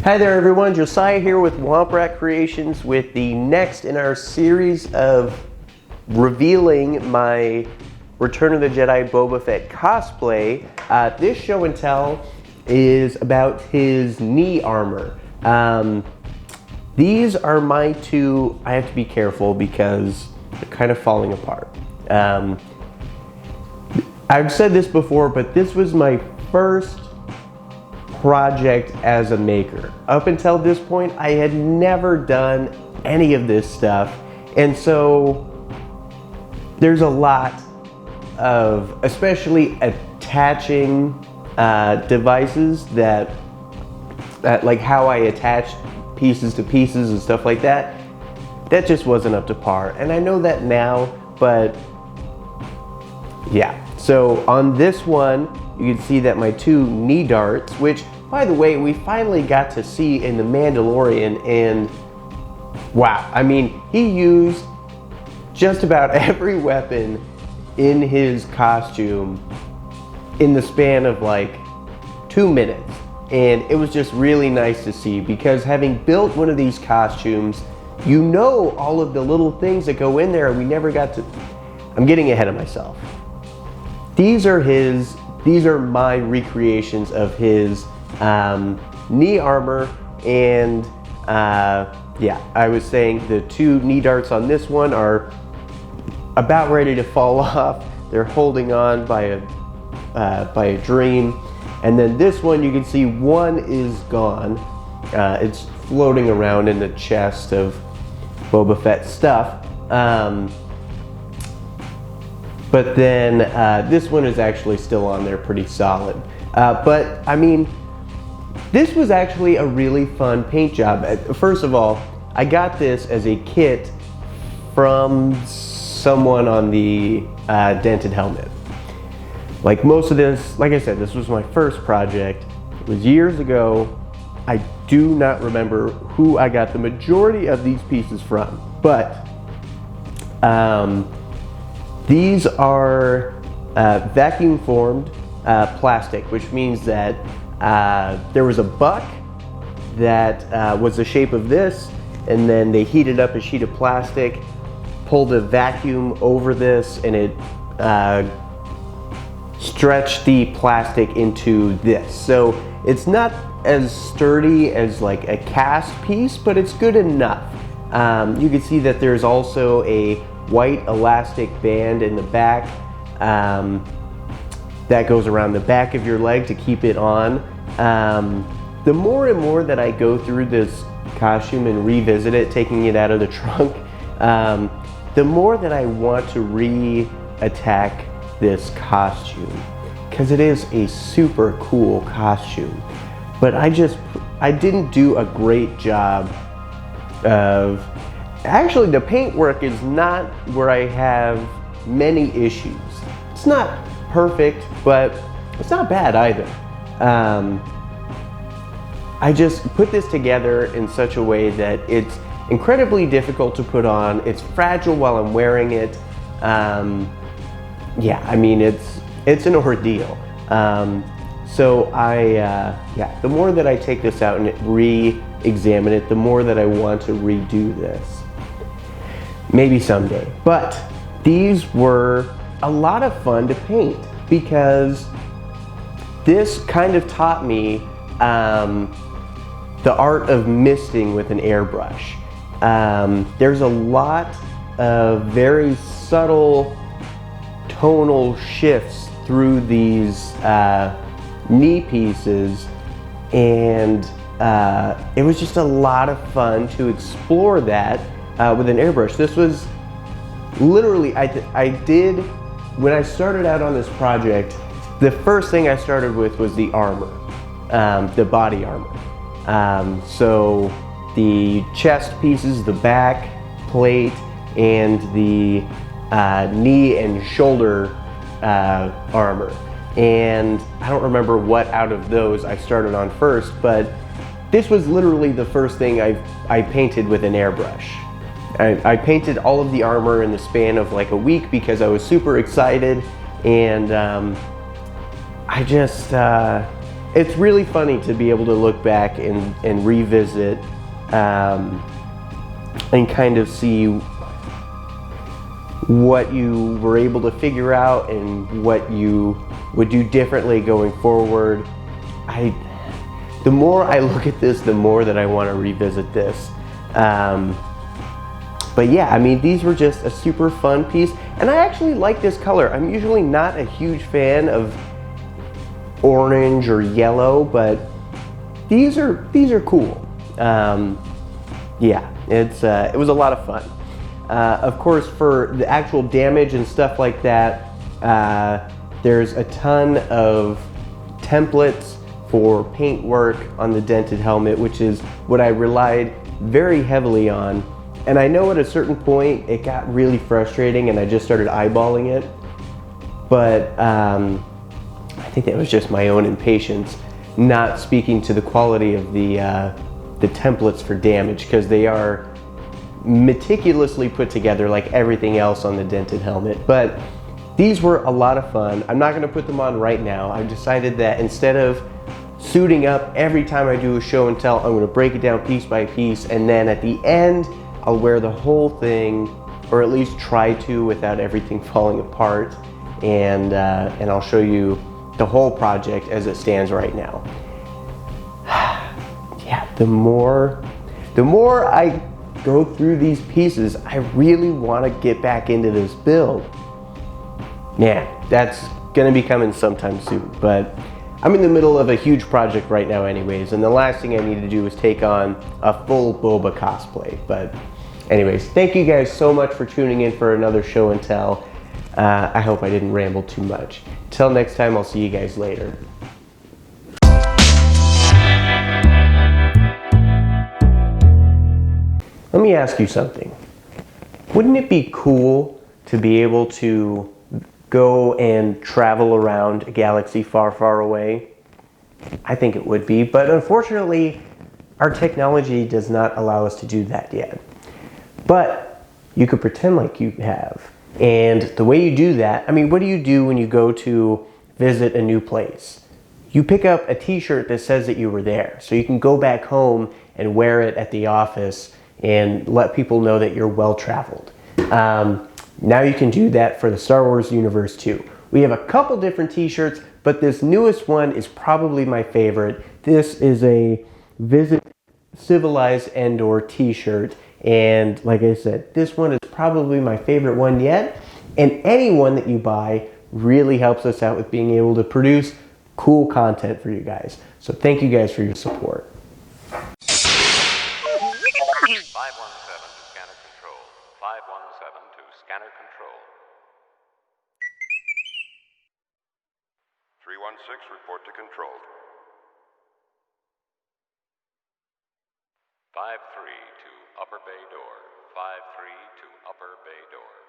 Hi there everyone, Josiah here with Womprat Creations with the next in our series of revealing my Return of the Jedi Boba Fett cosplay. This show and tell is about his knee armor. These are my two, I have to be careful because they're kind of falling apart. I've said this before, but this was my first project as a maker. Up until this point, I had never done any of this stuff, and so there's a lot of, especially attaching devices that like how I attach pieces to pieces and stuff like that, that just wasn't up to par. And I know that now, but yeah. So on this one, you can see that my two knee darts, which, by the way, we finally got to see in The Mandalorian, and wow, I mean, he used just about every weapon in his costume in the span of like 2 minutes. And it was just really nice to see, because having built one of these costumes, you know all of the little things that go in there, and we never got to, I'm getting ahead of myself. These are my recreations of his knee armor, and yeah, I was saying the two knee darts on this one are about ready to fall off. They're holding on by a dream, and then this one, you can see one is gone. It's floating around in the chest of Boba Fett stuff. But then this one is actually still on there pretty solid. But I mean, this was actually a really fun paint job. First of all, I got this as a kit from someone on the dented helmet. Like most of this, like I said, this was my first project. It was years ago. I do not remember who I got the majority of these pieces from, but these are vacuum formed plastic, which means that there was a buck that was the shape of this, and then they heated up a sheet of plastic, pulled a vacuum over this, and it stretched the plastic into this. So it's not as sturdy as like a cast piece, but it's good enough. You can see that there's also a white elastic band in the back that goes around the back of your leg to keep it on. The more and more that I go through this costume and revisit it, taking it out of the trunk, the more that I want to re-attack this costume, because it is a super cool costume. But I didn't do a great job of, actually the paintwork is not where I have many issues. It's not perfect, but it's not bad either. I just put this together in such a way that it's incredibly difficult to put on. It's fragile while I'm wearing it. Yeah, I mean, it's an ordeal. So yeah, the more that I take this out and re-examine it, the more that I want to redo this. Maybe someday. But these were a lot of fun to paint, because this kind of taught me the art of misting with an airbrush. There's a lot of very subtle tonal shifts through these knee pieces, and it was just a lot of fun to explore that with an airbrush. This was literally, I did, when I started out on this project, the first thing I started with was the armor, the body armor. So the chest pieces, the back plate, and the knee and shoulder armor. And I don't remember what out of those I started on first, but this was literally the first thing I painted with an airbrush. I painted all of the armor in the span of like a week because I was super excited, and I just it's really funny to be able to look back and revisit and kind of see what you were able to figure out and what you would do differently going forward. The more I look at this, the more that I want to revisit this. But yeah, I mean, these were just a super fun piece, and I actually like this color. I'm usually not a huge fan of orange or yellow, but these are cool. Yeah, it was a lot of fun. Of course, for the actual damage and stuff like that, there's a ton of templates for paint work on the dented helmet, which is what I relied very heavily on. And I know at a certain point it got really frustrating and I just started eyeballing it. But I think that was just my own impatience, not speaking to the quality of the templates for damage, because they are meticulously put together like everything else on the dented helmet. But these were a lot of fun. I'm not gonna put them on right now. I've decided that instead of suiting up every time I do a show and tell, I'm gonna break it down piece by piece, and then at the end, I'll wear the whole thing, or at least try to without everything falling apart, and I'll show you the whole project as it stands right now. Yeah, the more I go through these pieces, I really want to get back into this build. Yeah, that's gonna be coming sometime soon, but I'm in the middle of a huge project right now anyways, and the last thing I need to do is take on a full Boba cosplay. But anyways, thank you guys so much for tuning in for another show and tell. I hope I didn't ramble too much. Till next time, I'll see you guys later. Let me ask you something. Wouldn't it be cool to be able to go and travel around a galaxy far, far away? I think it would be, but unfortunately, our technology does not allow us to do that yet. But you could pretend like you have. And the way you do that, I mean, what do you do when you go to visit a new place? You pick up a t-shirt that says that you were there, so you can go back home and wear it at the office and let people know that you're well-traveled. Now you can do that for the Star Wars universe too. We have a couple different t-shirts, but this newest one is probably my favorite. This is a Visit Civilized Endor t-shirt, and like I said, this one is probably my favorite one yet, and any one that you buy really helps us out with being able to produce cool content for you guys. So thank you guys for your support. 517 to scanner control. 517 to scanner control. 316, report to control. 53 to upper bay door. 53 to upper bay door.